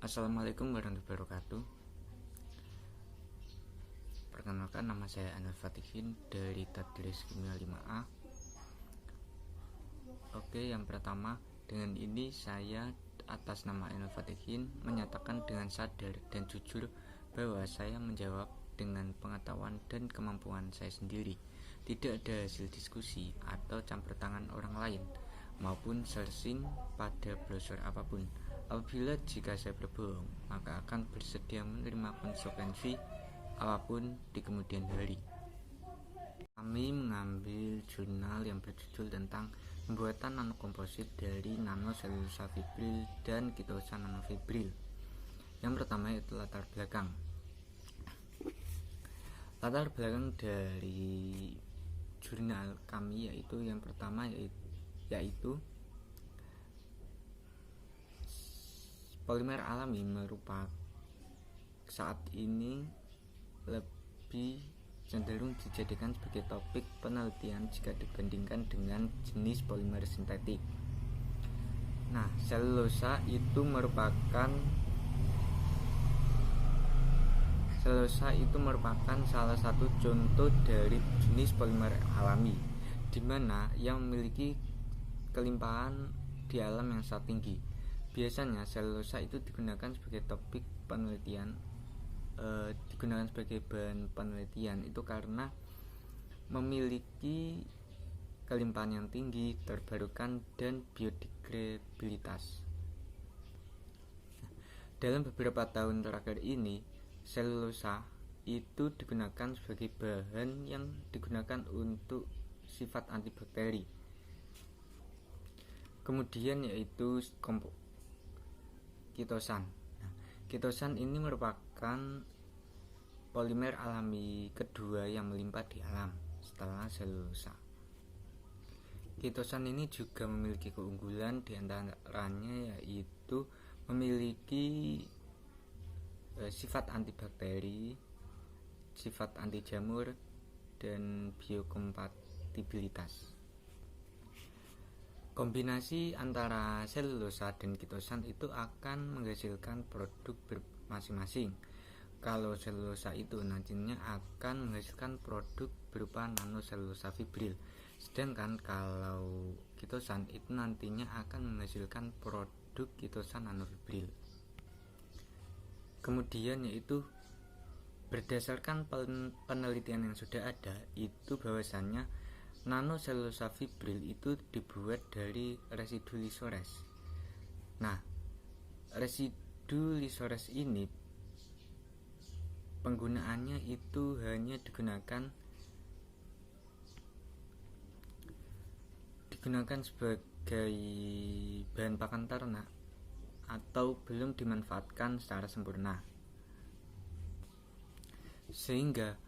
Assalamualaikum warahmatullahi wabarakatuh. Perkenalkan, nama saya Anwar Fatihin dari Tadris Kimia 5A. Oke, yang pertama, dengan ini saya atas nama Anwar Fatihin menyatakan dengan sadar dan jujur bahwa saya menjawab dengan pengetahuan dan kemampuan saya sendiri. Tidak ada hasil diskusi atau campur tangan orang lain maupun searching pada browser apapun. Apabila jika saya berbohong, maka akan bersedia menerima konsekuensi apapun di kemudian hari. Kami mengambil jurnal yang berjudul tentang pembuatan nanokomposit dari nanoselulosa fibril dan kitosa nanofibril. Yang pertama itu latar belakang. Latar belakang dari jurnal kami yaitu yang pertama yaitu polimer alami merupakan saat ini lebih cenderung dijadikan sebagai topik penelitian jika dibandingkan dengan jenis polimer sintetik. Nah, selulosa itu merupakan salah satu contoh dari jenis polimer alami, di mana yang memiliki kelimpahan di alam yang sangat tinggi. Biasanya selulosa itu digunakan sebagai topik penelitian, digunakan sebagai bahan penelitian itu karena memiliki kelimpahan yang tinggi, terbarukan, dan biodegradabilitas. Dalam beberapa tahun terakhir ini, selulosa itu digunakan sebagai bahan yang digunakan untuk sifat antibakteri. Kemudian yaitu kitosan. Kitosan ini merupakan polimer alami kedua yang melimpah di alam setelah selulosa. Kitosan ini juga memiliki keunggulan, diantaranya yaitu memiliki sifat antibakteri, sifat anti jamur, dan biokompatibilitas. Kombinasi antara selulosa dan kitosan itu akan menghasilkan produk masing-masing. Kalau selulosa itu nantinya akan menghasilkan produk berupa nanoselulosa fibril, sedangkan kalau kitosan itu nantinya akan menghasilkan produk kitosa nanofibril. Kemudian yaitu berdasarkan penelitian yang sudah ada, itu bahwasannya nanoselulosa fibril itu dibuat dari residu lisores. Nah, residu lisores ini penggunaannya itu hanya digunakan sebagai bahan pakan ternak atau belum dimanfaatkan secara sempurna. Sehingga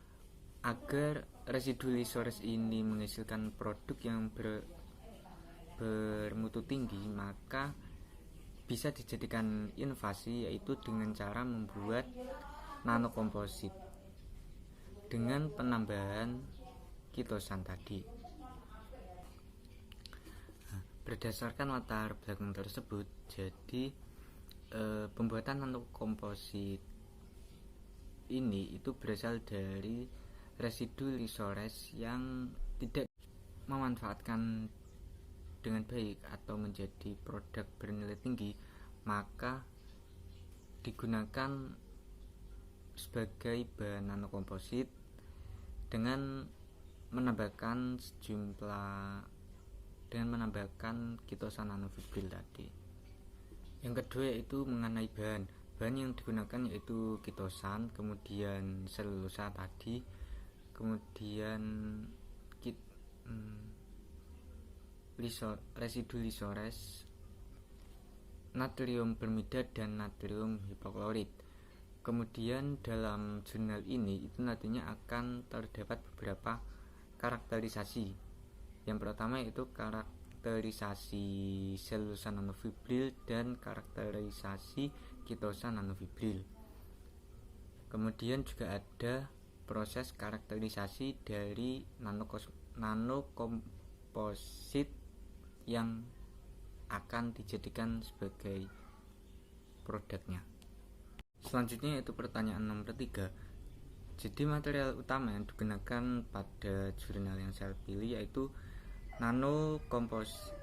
agar residu lisores ini menghasilkan produk yang bermutu tinggi, maka bisa dijadikan inovasi, yaitu dengan cara membuat nanokomposit dengan penambahan kitosan tadi. Berdasarkan latar belakang tersebut, jadi pembuatan nanokomposit ini itu berasal dari residu lisores yang tidak memanfaatkan dengan baik atau menjadi produk bernilai tinggi, maka digunakan sebagai bahan nanokomposit dengan menambahkan kitosa nanofibril tadi. Yang kedua yaitu mengenai bahan yang digunakan yaitu kitosan, kemudian selulosa tadi, kemudian residu lisores, natrium bromida, dan natrium hipoklorit. Kemudian dalam jurnal ini itu nantinya akan terdapat beberapa karakterisasi. Yang pertama yaitu karakterisasi selulosa nanofibril dan karakterisasi kitosa nanofibril. Kemudian juga ada proses karakterisasi dari nanokomposit yang akan dijadikan sebagai produknya. Selanjutnya yaitu pertanyaan nomor 3. Jadi material utama yang digunakan pada jurnal yang saya pilih yaitu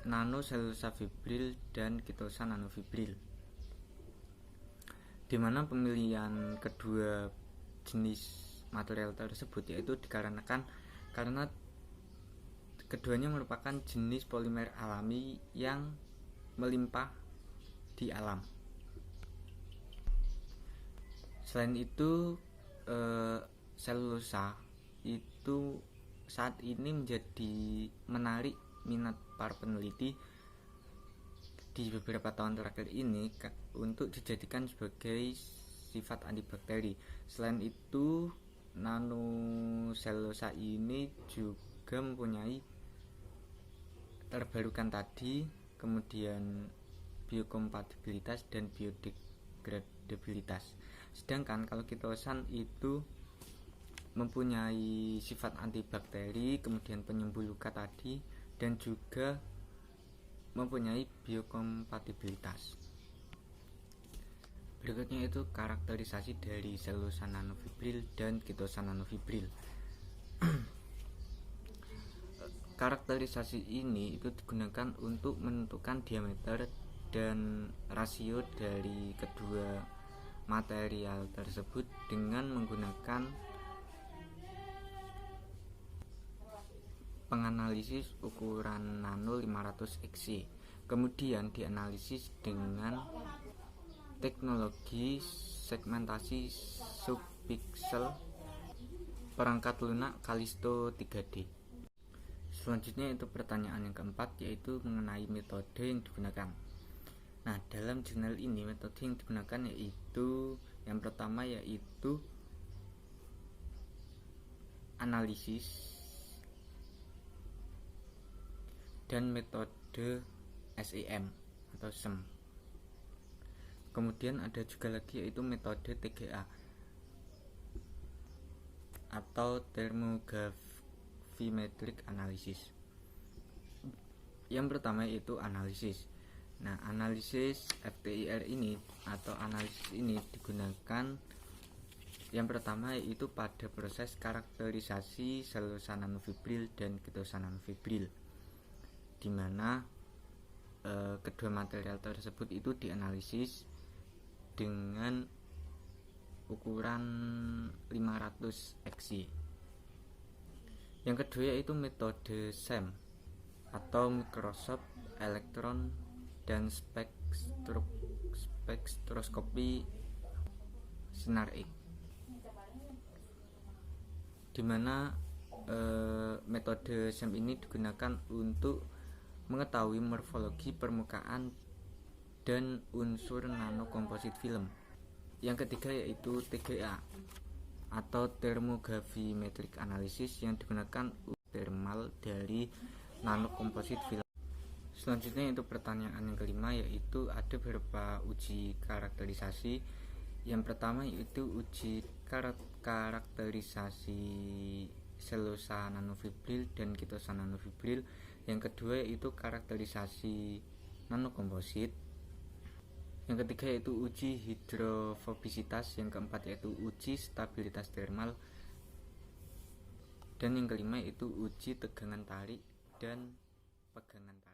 nanoselulosa fibril dan kitosa nanofibril, di mana pemilihan kedua jenis material tersebut yaitu dikarenakan karena keduanya merupakan jenis polimer alami yang melimpah di alam. Selain itu, selulosa itu saat ini menjadi menarik minat para peneliti di beberapa tahun terakhir ini untuk dijadikan sebagai sifat antibakteri. Selain itu, nanoselulosa ini juga mempunyai terbarukan tadi, kemudian biokompatibilitas dan biodegradabilitas. Sedangkan kalau kitosan itu mempunyai sifat antibakteri, kemudian penyembuh luka tadi, dan juga mempunyai biokompatibilitas. Berikutnya itu karakterisasi dari selulosa nanofibril dan kitosa nanofibril. Karakterisasi ini itu digunakan untuk menentukan diameter dan rasio dari kedua material tersebut dengan menggunakan penganalisis ukuran nano 500 XC, kemudian dianalisis dengan teknologi segmentasi subpixel perangkat lunak Callisto 3D. Selanjutnya itu pertanyaan yang keempat, yaitu mengenai metode yang digunakan. Nah, dalam jurnal ini metode yang digunakan yaitu yang pertama yaitu analisis dan metode SEM atau SEM. Kemudian ada juga lagi yaitu metode TGA atau thermogravimetric analysis. Yang pertama yaitu analisis. Nah, analisis FTIR ini atau analisis ini digunakan yang pertama yaitu pada proses karakterisasi selulosa nanofibril dan kitosa nanofibril, di mana kedua material tersebut itu dianalisis dengan ukuran 500 XC. Yang kedua yaitu metode SEM atau Microscope Electron dan Spektroskopi Sinar X, di mana metode SEM ini digunakan untuk mengetahui morfologi permukaan dan unsur nanokomposit film. Yang ketiga yaitu TGA atau thermogravimetric analysis yang digunakan thermal dari nanokomposit film. Selanjutnya itu pertanyaan yang kelima, yaitu ada beberapa uji karakterisasi. Yang pertama yaitu uji karakterisasi selulosa nanofibril dan kitosa nanofibril. Yang kedua yaitu karakterisasi nanokomposit. Yang ketiga yaitu uji hidrofobisitas. Yang keempat yaitu uji stabilitas thermal. Dan yang kelima yaitu uji tegangan tarik dan pegangan tarik.